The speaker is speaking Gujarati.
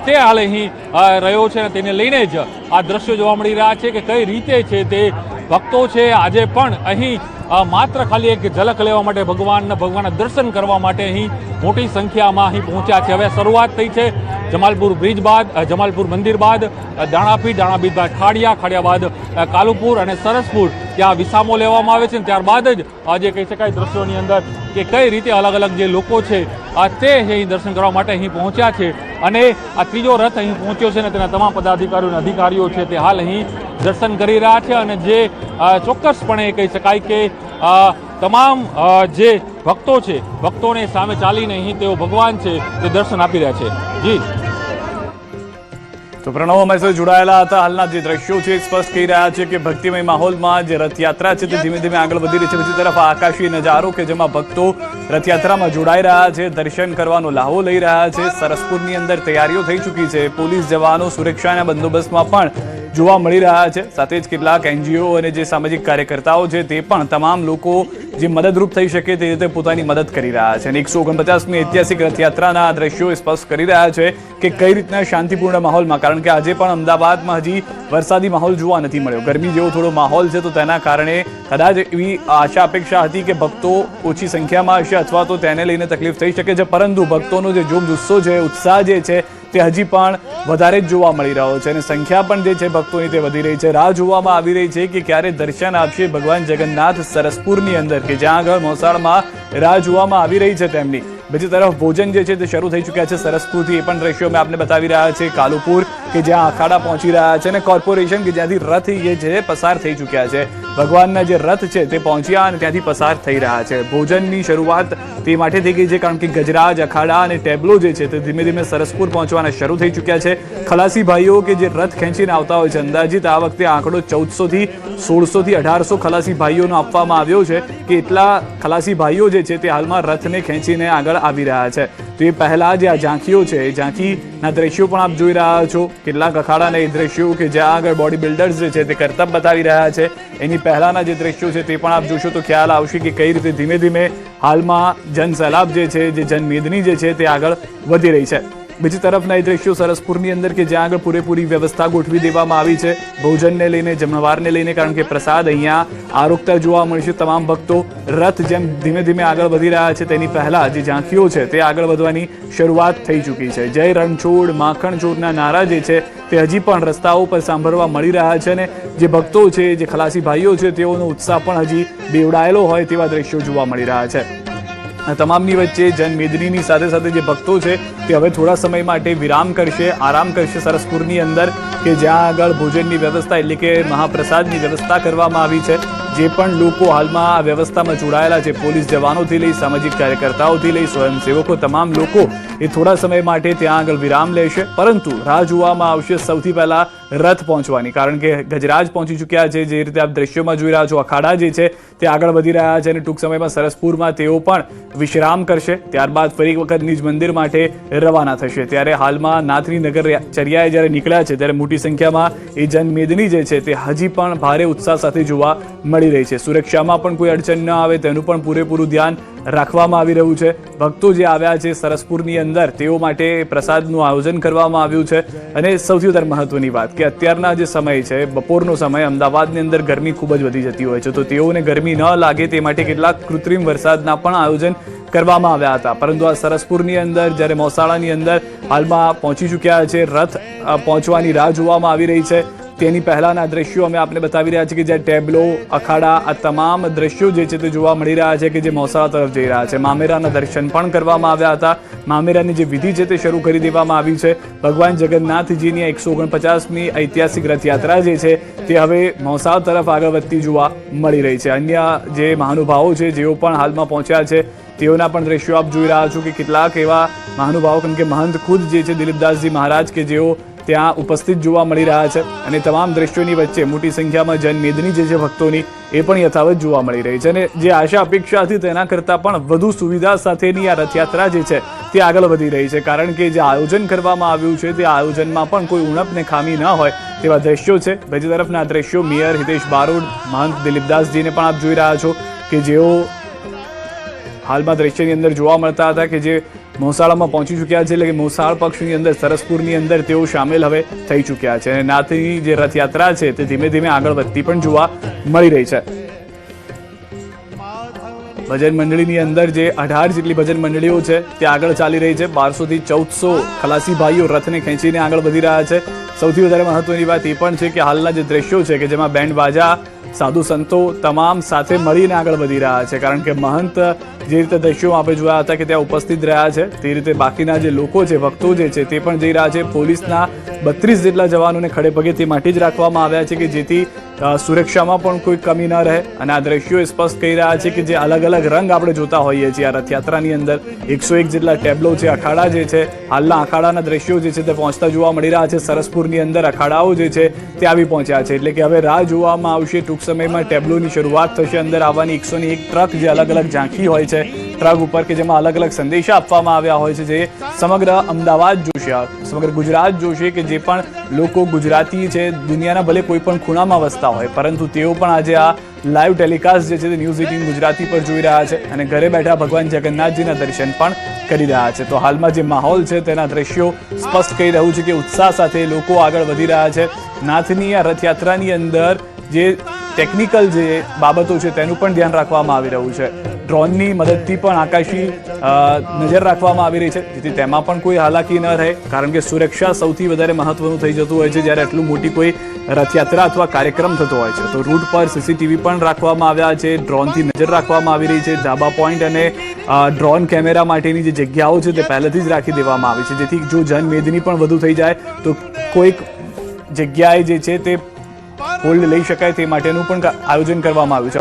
તે હાલ અહીં રહ્યો છે અને તેને લઈને જ આ દ્રશ્યો જોવા મળી રહ્યા છે કે કઈ રીતે છે તે ભક્તો છે આજે પણ અહીં માત્ર ખાલી એક ઝલક લેવા માટે ભગવાનના દર્શન કરવા માટે અહીં મોટી સંખ્યામાં અહીં પહોંચ્યા છે. હવે શરૂઆત થઈ છે જમાલપુર બ્રિજ બાદ, જમાલપુર મંદિર બાદ દાણાપીઠ બાદ ખાડિયા બાદ કાલુપુર અને સરસપુર ત્યાં વિસામો લેવામાં આવે છે. ત્યારબાદ જ આજે કહી શકાય દ્રશ્યોની અંદર કે કઈ રીતે અલગ અલગ જે લોકો છે તે અહીં દર્શન કરવા માટે અહીં પહોંચ્યા છે અને આ ત્રીજો રથ અહીં પહોંચ્યો છે અને તેના તમામ પદાધિકારીઓ અને અધિકારીઓ છે તે હાલ અહીં દર્શન કરી રહ્યા છે અને જે ચોક્કસપણે કહી શકાય કે તમામ જે ભક્તો છે ભક્તોને સામે ચાલીને અહીં તેઓ ભગવાન છે તે દર્શન આપી રહ્યા છે. જી તો પ્રણવ અમારી સાથે જોડાયેલા હતા. હાલના જે દ્રશ્યો છે સ્પષ્ટ કહી રહ્યા છે કે ભક્તિમય માહોલમાં જે રથયાત્રા છે તે ધીમે ધીમે આગળ વધી રહી છે. બીજી તરફ આકાશી નજારો કે જેમાં ભક્તો રથયાત્રામાં જોડાઈ રહ્યા છે, દર્શન કરવાનો લાહો લઈ રહ્યા છે. સરસપુરની અંદર તૈયારીઓ થઈ ચૂકી છે. પોલીસ જવાનો સુરક્ષાના બંદોબસ્તમાં પણ જોવા મળી રહ્યા છે. સાથે જ કેટલાક NGO અને જે સામાજિક કાર્યકર્તાઓ છે તે પણ તમામ લોકો જે મદદરૂપ થઈ શકે તે રીતે પોતાની મદદ કરી રહ્યા છે. અને 149મી ઐતિહાસિક રથયાત્રાના દ્રશ્યો સ્પષ્ટ કરી રહ્યા છે કે કઈ રીતના શાંતિપૂર્ણ માહોલમાં, કારણ કે આજે પણ અમદાવાદમાં હજી વરસાદી માહોલ જોવા નથી મળ્યો. ગરમી જેવો થોડો માહોલ છે તો તેના કારણે કદાચ એવી આશા અપેક્ષા હતી કે ભક્તો ઓછી સંખ્યામાં હશે અથવા તો તેને લઈને તકલીફ થઈ શકે છે, પરંતુ ભક્તોનો જે જોમ જુસ્સો છે, ઉત્સાહ જે છે તે હજી પણ વધારે જ જોવા મળી રહ્યો છે અને સંખ્યા પણ જે છે ભક્તોની તે વધી રહી છે. રાહ જોવામાં આવી રહી છે કે ક્યારે દર્શન આપશે ભગવાન જગન્નાથ સરસપુરની અંદર, કે જ્યાં આગળ મોસાળમાં રાહ જોવામાં આવી રહી છે તેમની. બીજી તરફ ભોજન જે છે તે શરૂ થઈ ચૂક્યા છે સરસપુરથી. એ પણ દ્રશ્યો અમે આપને બતાવી રહ્યા છે. કાલુપુર કે જ્યાં અખાડા પહોંચી રહ્યા છે અને કોર્પોરેશન કે જ્યાંથી રથ જે છે પસાર થઈ ચૂક્યા છે. ભગવાનના જે રથ છે તે પહોંચ્યા અને ત્યાંથી પસાર થઈ રહ્યા છે. ભોજનની શરૂઆત તે માટે થઈ ગઈ છે કારણ કે ગજરાજ, અખાડા અને ટેબલો જે છે તે ધીમે ધીમે સરસપુર પહોંચવાના શરૂ થઈ ચૂક્યા છે. ખલાસી ભાઈઓ કે જે રથ ખેંચીને આવતા હોય છે, અંદાજિત આ વખતે આંકડો 1400 થી 1600 થી 1800 ખલાસી ભાઈઓનો આપવામાં આવ્યો છે કે એટલા ખલાસી ભાઈઓ જે છે તે હાલમાં રથને ખેંચીને આગળ આવી રહ્યા છે. તો એ પહેલા જે આ ઝાંખીઓ છે એ ઝાંખીના દ્રશ્યો પણ આપ જોઈ રહ્યા છો. કેટલાક અખાડાના એ દ્રશ્યો કે જ્યાં આગળ બોડી બિલ્ડર્સ જે છે તે કરતબ બતાવી રહ્યા છે. એની પહેલાના જે દ્રશ્યો છે તે પણ આપ જોશો તો ખ્યાલ આવશે કે કઈ રીતે ધીમે ધીમે હાલમાં જનસેલાબ જે છે, જે જનમેદની જે છે તે આગળ વધી રહી છે. બીજી તરફના એ દ્રશ્યો સરસપુરની અંદર કે જ્યાં આગળ પૂરેપૂરી વ્યવસ્થા ગોઠવી દેવામાં આવી છે ભોજનને લઈને, જમણવારને લઈને, કારણ કે પ્રસાદ અહીંયા આરોગતા જોવા મળશે. તમામ ભક્તો રથ જેમ ધીમે ધીમે આગળ વધી રહ્યા છે તેની પહેલા જે ઝાંખીઓ છે તે આગળ વધવાની શરૂઆત થઈ ચૂકી છે. જય રણછોડ, માખણ ચોરના નારા જે છે તે હજી પણ રસ્તાઓ પર સાંભળવા મળી રહ્યા છે અને જે ભક્તો છે, જે ખલાસી ભાઈઓ છે તેઓનો ઉત્સાહ પણ હજી બેવડાયેલો હોય તેવા દ્રશ્યો જોવા મળી રહ્યા છે. તમામની વચ્ચે જનમેદનીની સાથે સાથે જે ભક્તો છે તે હવે થોડા સમય માટે વિરામ કરશે, આરામ કરશે સરસપુરની અંદર કે જ્યાં આગળ ભોજનની વ્યવસ્થા એટલે કે મહાપ્રસાદની વ્યવસ્થા કરવામાં આવી છે. જે પણ લોકો હાલમાં આ વ્યવસ્થામાં જોડાયેલા છે, પોલીસ જવાનોથી લઈ સામાજિક કાર્યકર્તાઓથી લઈ સ્વયંસેવકો, તમામ લોકો એ થોડા સમય માટે ત્યાં આગળ વિરામ લેશે. પરંતુ રાહ જોવામાં આવશે સૌથી પહેલા રથ પહોંચવાની, કારણ કે ગજરાજ પહોંચી ચૂક્યા છે. જે રીતે આપ દ્રશ્યોમાં જોઈ રહ્યા છો, અખાડા જે છે તે આગળ વધી રહ્યા છે અને ટૂંક સમયમાં સરસપુરમાં તેઓ પણ વિશ્રામ કરશે. ત્યારબાદ ફરી વખત નિજ મંદિર માટે રવાના થશે. ત્યારે હાલમાં નાથની નગર ચર્યાએ જ્યારે નીકળ્યા છે ત્યારે મોટી સંખ્યામાં એ જનમેદની જે છે તે હજી પણ ભારે ઉત્સાહ સાથે જોવા મળી રહી છે. સુરક્ષામાં પણ કોઈ અડચણ ન આવે તેનું પણ પૂરેપૂરું ધ્યાન રાખવામાં આવી રહ્યું છે. ભક્તો જે આવ્યા છે સરસપુરની અંદર તેઓ માટે પ્રસાદનું આયોજન કરવામાં આવ્યું છે. અને સૌથી વધારે મહત્વની વાત કે અત્યારના જે સમય છે, બપોરનો સમય, અમદાવાદની અંદર ગરમી ખૂબ જ વધી જતી હોય છે, તો તેઓને ગરમી ન લાગે તે માટે કેટલાક કૃત્રિમ વરસાદના પણ આયોજન કરવામાં આવ્યા હતા. પરંતુ આ સરસપુરની અંદર જ્યારે મોસાળાની અંદર હાલમાં પહોંચી ચૂક્યા છે, રથ પહોંચવાની રાહ જોવામાં આવી રહી છે. તેની પહેલાના દ્રશ્યો અમે આપને બતાવી રહ્યા છીએ કે જ્યાં ટેબલો, અખાડા, આ તમામ દ્રશ્યો જે છે તે જોવા મળી રહ્યા છે કે જે મોસાળા તરફ જઈ રહ્યા છે. મામેરાના દર્શન પણ કરવામાં આવ્યા હતા. મામેરાની જે વિધિ છે તે શરૂ કરી દેવામાં આવી છે. ભગવાન જગન્નાથજીની 149મી ઐતિહાસિક રથયાત્રા જે છે તે હવે મોસાળ તરફ આગળ વધતી જોવા મળી રહી છે. અન્ય જે મહાનુભાવો છે જેઓ પણ હાલમાં પહોંચ્યા છે તેઓના પણ દ્રશ્યો આપ જોઈ રહ્યા છો કે કેટલાક એવા મહાનુભાવો, કેમ કે મહંત ખુદ જે છે દિલીપદાસજી મહારાજ કે જેઓ ત્યાં ઉપસ્થિત જોવા મળી રહ્યા છે. અને તમામ દ્રશ્યોની વચ્ચે મોટી સંખ્યામાં જનમેદની જે છે ભક્તોની એ પણ યથાવત જોવા મળી રહી છે. અને જે આશા અપેક્ષા હતી તેના કરતાં પણ વધુ સુવિધા સાથેની આ રથયાત્રા જે છે તે આગળ વધી રહી છે, કારણ કે જે આયોજન કરવામાં આવ્યું છે તે આયોજનમાં પણ કોઈ ઉણપ ને ખામી ન હોય તેવા દ્રશ્યો છે. બીજી તરફના દ્રશ્યો મેયર હિતેશ બારોટ, મહંત દિલીપદાસજીને પણ આપ જોઈ રહ્યા છો કે જેઓ હાલમાં દ્રશ્યની અંદર જોવા મળતા હતા કે જે મોસાળામાં પહોંચી ચૂક્યા છે, એટલે કે મોસાળ પક્ષની અંદર સરસપુરની અંદર તેઓ સામેલ હવે થઈ ચૂક્યા છે અને નાથની જે રથયાત્રા છે તે ધીમે ધીમે આગળ વધતી પણ જોવા મળી રહી છે. ભજન મંડળીની અંદર જે 18 જેટલી ભજન મંડળીઓ છે તે આગળ ચાલી રહી છે. 1200 થી 1400 ખલાસી ભાઈઓ રથને ખેંચીને આગળ વધી રહ્યા છે. સૌથી વધારે મહત્વની વાત એ પણ છે કે હાલના જે દ્રશ્યો છે કે જેમાં બેન્ડ બાજા, સાધુ સંતો તમામ સાથે મળીને આગળ વધી રહ્યા છે, કારણ કે મહંત જે રીતે દ્રશ્યો આપણે જોયા હતા કે ત્યાં ઉપસ્થિત રહ્યા છે તે રીતે બાકીના જે લોકો છે, ભક્તો જે છે તે પણ જઈ રહ્યા છે. પોલીસના 32 જેટલા જવાનોને ખડે પગે તે માટે જ રાખવામાં આવ્યા છે કે જેથી સુરક્ષામાં પણ કોઈ કમી ન રહે. અને આ દ્રશ્યો સ્પષ્ટ કહી રહ્યા છે કે જે અલગ અલગ રંગ આપણે જોતા હોઈએ છીએ આ રથયાત્રાની અંદર 101 જેટલા ટેબ્લો છે, અખાડા જે છે, હાલના અખાડાના દ્રશ્યો જે છે તે પહોંચતા જોવા મળી રહ્યા છે. સરસપુરની અંદર અખાડાઓ જે છે તે આવી પહોંચ્યા છે, એટલે કે હવે રાહ જોવામાં આવશે. ટૂંક સમયમાં ટેબ્લોની શરૂઆત થશે. અંદર આવવાની 101 ટ્રક જે અલગ અલગ ઝાંખી હોય છે ટ્રક ઉપર કે જેમાં અલગ અલગ સંદેશા આપવામાં આવ્યા હોય છે, જે સમગ્ર અમદાવાદ જોશે, સમગ્ર ગુજરાત જોશે કે જે પણ લોકો ગુજરાતી છે, દુનિયાના ભલે કોઈ પણ ખૂણામાં વસતા હોય, પરંતુ તેઓ પણ આજે આ લાઈવ ટેલિકાસ્ટ જે છે તે ન્યૂઝ 18 ગુજરાતી પર જોઈ રહ્યા છે અને ઘરે બેઠા ભગવાન જગન્નાથજીના દર્શન પણ કરી રહ્યા છે. તો હાલમાં જે માહોલ છે તેના દ્રશ્યો સ્પષ્ટ કહી રહ્યું છે કે ઉત્સાહ સાથે લોકો આગળ વધી રહ્યા છે. નાથની આ રથયાત્રાની અંદર જે ટેકનિકલ જે બાબતો છે તેનું પણ ધ્યાન રાખવામાં આવી રહ્યું છે. ડ્રોનની મદદથી પણ આકાશી નજર રાખવામાં આવી રહી છે, જેથી તેમાં પણ કોઈ હાલાકી ન રહે, કારણ કે સુરક્ષા સૌથી વધારે મહત્વનું થઈ જતું હોય છે જ્યારે આટલું મોટી કોઈ રથયાત્રા અથવા કાર્યક્રમ થતો હોય છે. તો રૂટ પર સીસીટીવી પણ રાખવામાં આવ્યા છે, ડ્રોનથી નજર રાખવામાં આવી રહી છે. ધાબા પોઈન્ટ અને ડ્રોન કેમેરા માટેની જે જગ્યાઓ છે તે પહેલેથી જ રાખી દેવામાં આવી છે, જેથી જો જનમેદની પણ વધુ થઈ જાય તો કોઈક જગ્યાએ જે છે તે હોલ્ડ લઈ શકાય તે માટેનું પણ આયોજન કરવામાં આવ્યું છે.